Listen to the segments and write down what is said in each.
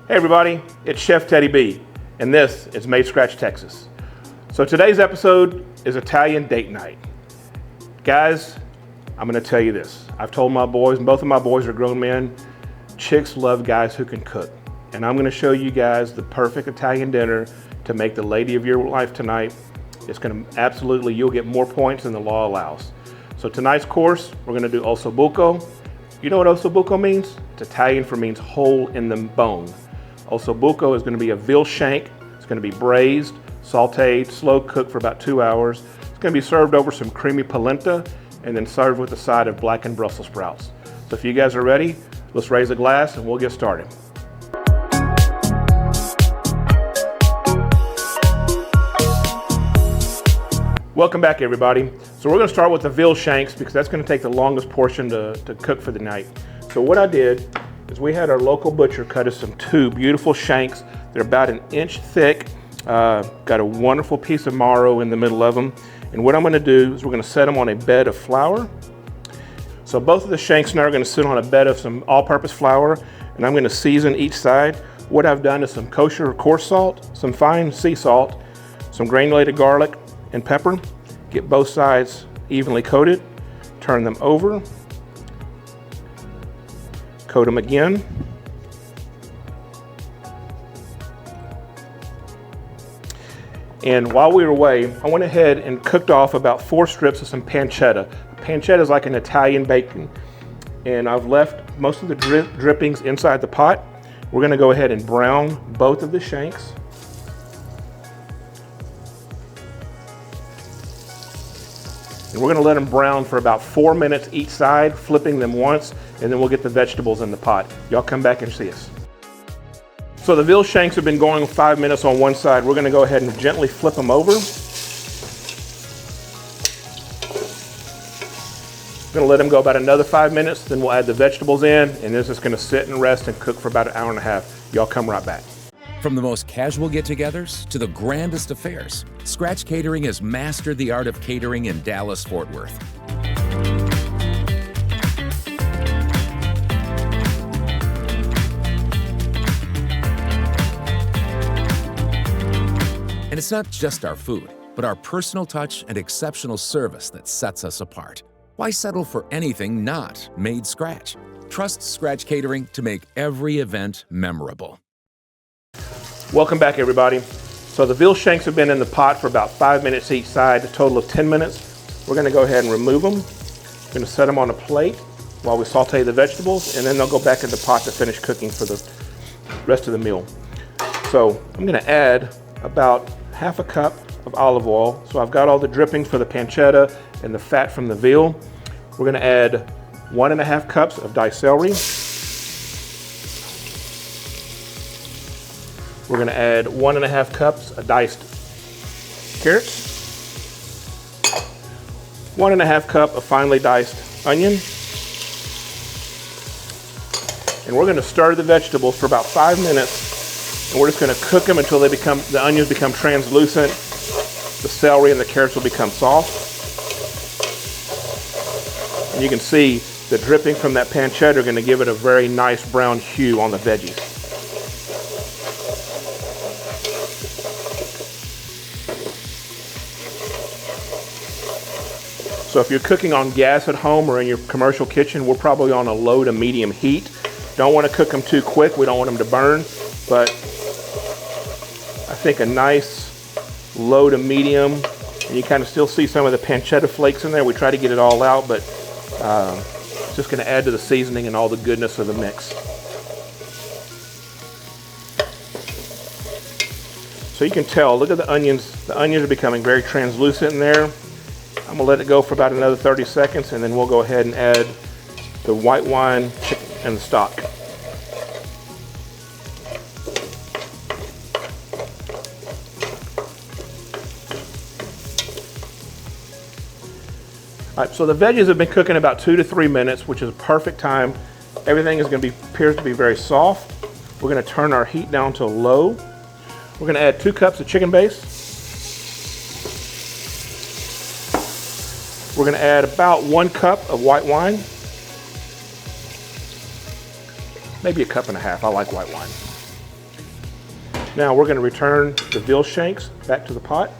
Hey everybody, it's Chef Teddy B, and this is Made Scratch Texas. So today's episode is Italian date night. Guys, I'm gonna tell you this. I've told my boys, and both of my boys are grown men, chicks love guys who can cook. And I'm gonna show you guys the perfect Italian dinner to make the lady of your life tonight. It's gonna absolutely, you'll get more points than the law allows. So tonight's course, we're gonna do Osso Bucco. You know what Osso Bucco means? It's Italian for means hole in the bone. Osso Bucco is going to be a veal shank. It's going to be braised, sauteed, slow cooked for about 2 hours. It's going to be served over some creamy polenta and then served with a side of blackened Brussels sprouts. So if you guys are ready, let's raise a glass and we'll get started. Welcome back everybody. So we're going to start with the veal shanks because that's going to take the longest portion to cook for the night. So what I did is we had our local butcher cut us two beautiful shanks. They're about 1 inch thick, got a wonderful piece of marrow in the middle of them. And what I'm gonna do is we're gonna set them on a bed of flour. So both of the shanks now are gonna sit on a bed of some all-purpose flour, and I'm gonna season each side. What I've done is some kosher coarse salt, some fine sea salt, some granulated garlic and pepper. Get both sides evenly coated, turn them over, coat them again. And while we were away, I went ahead and cooked off about 4 strips of some pancetta. Pancetta is like an Italian bacon. And I've left most of the drippings inside the pot. We're gonna go ahead and brown both of the shanks. And we're gonna let them brown for about 4 minutes each side, flipping them once, and then we'll get the vegetables in the pot. Y'all come back and see us. So the veal shanks have been going 5 minutes on one side. We're gonna go ahead and gently flip them over. We're gonna let them go about another 5 minutes, then we'll add the vegetables in, and this is gonna sit and rest and cook for about 1.5 hours. Y'all come right back. From the most casual get-togethers to the grandest affairs, Scratch Catering has mastered the art of catering in Dallas-Fort Worth. And it's not just our food, but our personal touch and exceptional service that sets us apart. Why settle for anything not made scratch? Trust Scratch Catering to make every event memorable. Welcome back everybody. So the veal shanks have been in the pot for about 5 minutes each side, a total of 10 minutes. We're gonna go ahead and remove them. We're gonna set them on a plate while we saute the vegetables, and then they'll go back in the pot to finish cooking for the rest of the meal. So I'm gonna add about 1/2 cup of olive oil. So I've got all the drippings for the pancetta and the fat from the veal. We're gonna add 1.5 cups of diced celery. We're gonna add 1.5 cups of diced carrots, 1.5 cup of finely diced onion, and we're gonna stir the vegetables for about 5 minutes, and we're just gonna cook them until the onions become translucent, the celery and the carrots will become soft. And you can see the dripping from that pancetta are gonna give it a very nice brown hue on the veggies. So if you're cooking on gas at home or in your commercial kitchen, we're probably on a low to medium heat. Don't want to cook them too quick. We don't want them to burn, but I think a nice low to medium, and you kind of still see some of the pancetta flakes in there. We try to get it all out, but it's just going to add to the seasoning and all the goodness of the mix. So you can tell, look at the onions. The onions are becoming very translucent in there. I'm gonna let it go for about another 30 seconds and then we'll go ahead and add the white wine and the stock. All right, so the veggies have been cooking about 2 to 3 minutes, which is a perfect time. Everything appears to be very soft. We're gonna turn our heat down to low. We're gonna add 2 cups of chicken base. We're gonna add about 1 cup of white wine. Maybe 1.5 cups. I like white wine. Now we're going to return the veal shanks back to the pot.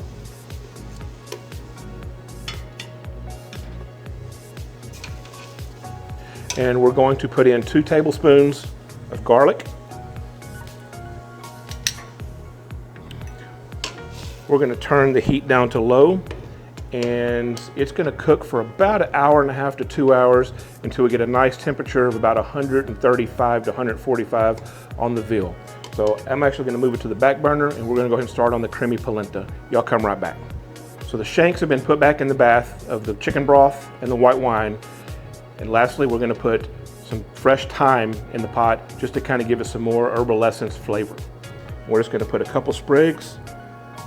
And we're going to put in 2 tablespoons of garlic. We're going to turn the heat down to low, and it's going to cook for about 1.5 hours to 2 hours until we get a nice temperature of about 135 to 145 on the veal. So I'm actually going to move it to the back burner, and we're going to go ahead and start on the creamy polenta. Y'all come right back. So the shanks have been put back in the bath of the chicken broth and the white wine. And lastly, we're going to put some fresh thyme in the pot just to kind of give it some more herbal essence flavor. We're just going to put a couple sprigs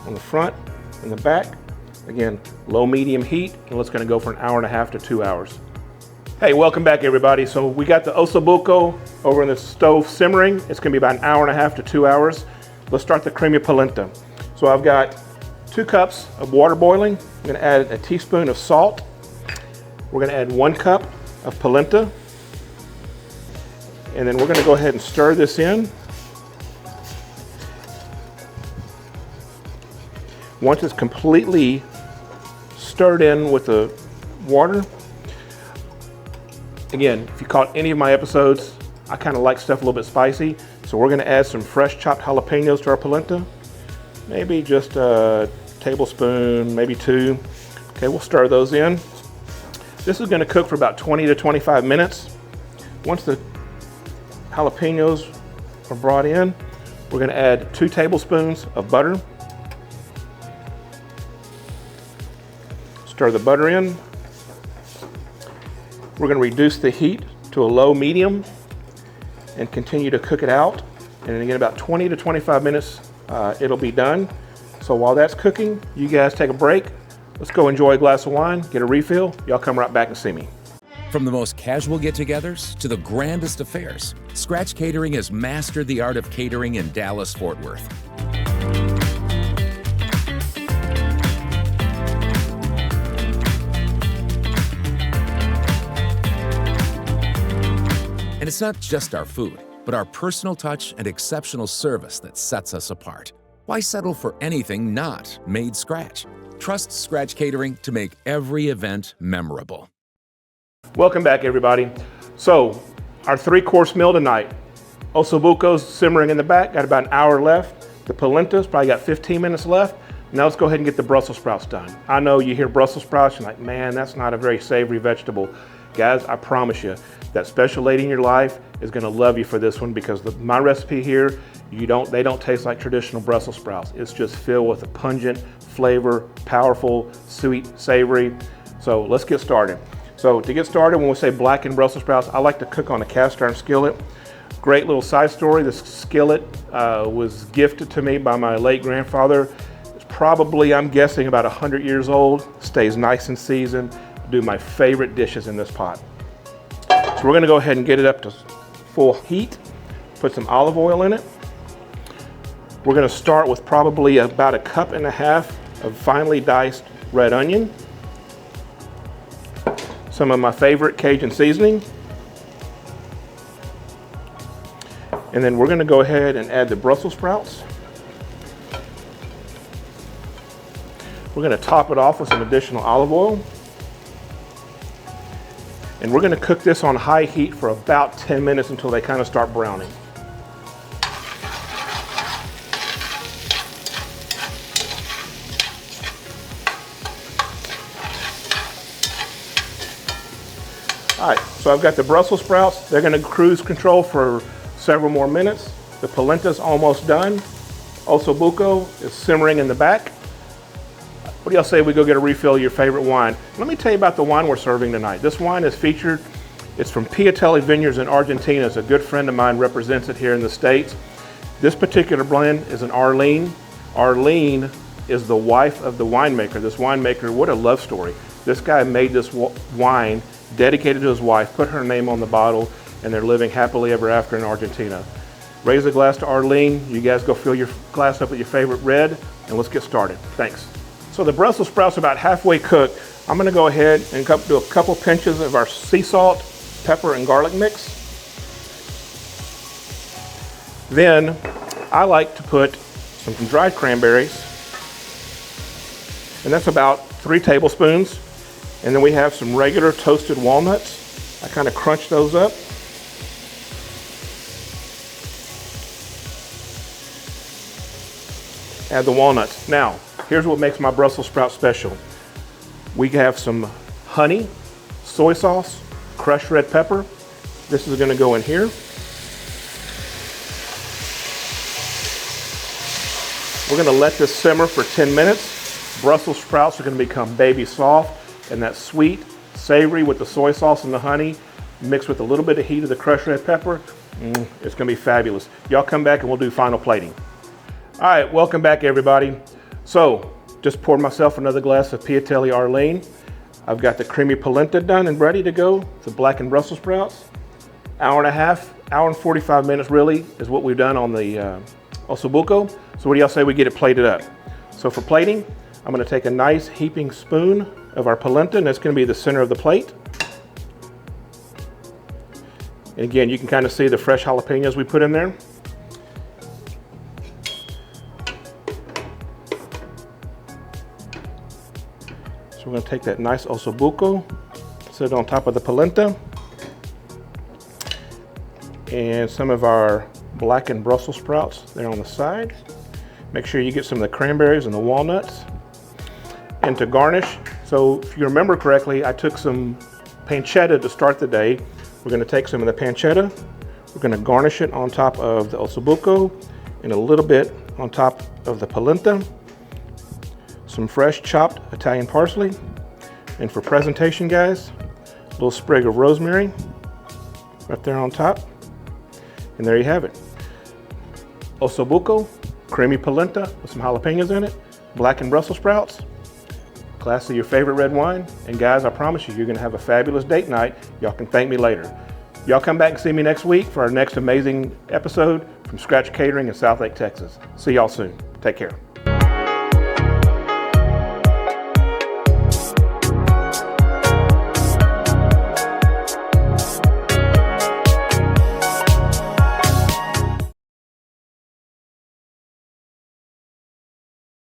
on the front and the back. Again, low medium heat, and it's going to go for 1.5 hours to 2 hours. Hey, welcome back everybody. So we got the Osso Bucco over in the stove simmering. It's going to be about 1.5 hours to 2 hours. Let's start the creamy polenta. So I've got 2 cups of water boiling. I'm going to add a teaspoon of salt. We're going to add 1 cup of polenta. And then we're going to go ahead and stir this in. Once it's completely stirred in with the water, again, if you caught any of my episodes, I kind of like stuff a little bit spicy. So we're going to add some fresh chopped jalapenos to our polenta. Maybe just a tablespoon, maybe 2. Okay, we'll stir those in. This is going to cook for about 20 to 25 minutes. Once the jalapenos are brought in, we're going to add 2 tablespoons of butter. Stir the butter in. We're going to reduce the heat to a low medium and continue to cook it out. And again, about 20 to 25 minutes, it'll be done. So while that's cooking, you guys take a break. Let's go enjoy a glass of wine, get a refill. Y'all come right back and see me. From the most casual get-togethers to the grandest affairs, Scratch Catering has mastered the art of catering in Dallas-Fort Worth. And it's not just our food, but our personal touch and exceptional service that sets us apart. Why settle for anything not made scratch? Trust Scratch Catering to make every event memorable. Welcome back everybody. So our 3-course meal tonight. Osso Bucco's simmering in the back, got about 1 hour left. The polenta's probably got 15 minutes left. Now let's go ahead and get the Brussels sprouts done. I know you hear Brussels sprouts, you're like, man, that's not a very savory vegetable. Guys, I promise you, that special lady in your life is gonna love you for this one because my recipe here, they don't taste like traditional Brussels sprouts. It's just filled with a pungent flavor, powerful, sweet, savory. So let's get started. So to get started, when we say blackened Brussels sprouts, I like to cook on a cast iron skillet. Great little side story. This skillet was gifted to me by my late grandfather. It's probably, I'm guessing, about 100 years old. Stays nice and seasoned. Do my favorite dishes in this pot. So we're gonna go ahead and get it up to full heat. Put some olive oil in it. We're gonna start with probably about 1.5 cups of finely diced red onion. Some of my favorite Cajun seasoning. And then we're gonna go ahead and add the Brussels sprouts. We're gonna top it off with some additional olive oil. And we're gonna cook this on high heat for about 10 minutes until they kind of start browning. All right, so I've got the Brussels sprouts. They're gonna cruise control for several more minutes. The polenta's almost done. Osso Bucco is simmering in the back. What do y'all say we go get a refill of your favorite wine? Let me tell you about the wine we're serving tonight. This wine is featured. It's from Piatelli Vineyards in Argentina. It's a good friend of mine represents it here in the States. This particular blend is an Arlene. Arlene is the wife of the winemaker. This winemaker, what a love story. This guy made this wine dedicated to his wife, put her name on the bottle, and they're living happily ever after in Argentina. Raise a glass to Arlene. You guys go fill your glass up with your favorite red, and let's get started. Thanks. So the Brussels sprouts are about halfway cooked. I'm gonna go ahead and do a couple pinches of our sea salt, pepper, and garlic mix. Then I like to put some dried cranberries, and that's about 3 tablespoons. And then we have some regular toasted walnuts. I kind of crunch those up. Add the walnuts. Now, here's what makes my Brussels sprout special. We have some honey, soy sauce, crushed red pepper. This is going to go in here. We're going to let this simmer for 10 minutes. Brussels sprouts are going to become baby soft, and that sweet, savory with the soy sauce and the honey, mixed with a little bit of heat of the crushed red pepper, it's going to be fabulous. Y'all come back and we'll do final plating. All right, welcome back everybody. So, just poured myself another glass of Piatelli Arlene. I've got the creamy polenta done and ready to go. The blackened Brussels sprouts. Hour and a half, hour and 45 minutes really is what we've done on the Osso Bucco. So what do y'all say we get it plated up? So for plating, I'm gonna take a nice heaping spoon of our polenta, and that's gonna be the center of the plate. And again, you can kind of see the fresh jalapenos we put in there. So we're going to take that nice Osso Bucco, set it on top of the polenta, and some of our blackened Brussels sprouts there on the side. Make sure you get some of the cranberries and the walnuts. And to garnish, so if you remember correctly, I took some pancetta to start the day. We're going to take some of the pancetta, we're going to garnish it on top of the Osso Bucco and a little bit on top of the polenta. Some fresh chopped Italian parsley, and for presentation guys, a little sprig of rosemary right there on top, and there you have it. Osso Bucco, creamy polenta with some jalapenos in it, blackened Brussels sprouts, glass of your favorite red wine, and guys, I promise you, you're gonna have a fabulous date night. Y'all can thank me later. Y'all come back and see me next week for our next amazing episode from Scratch Catering in Southlake, Texas. See y'all soon. Take care.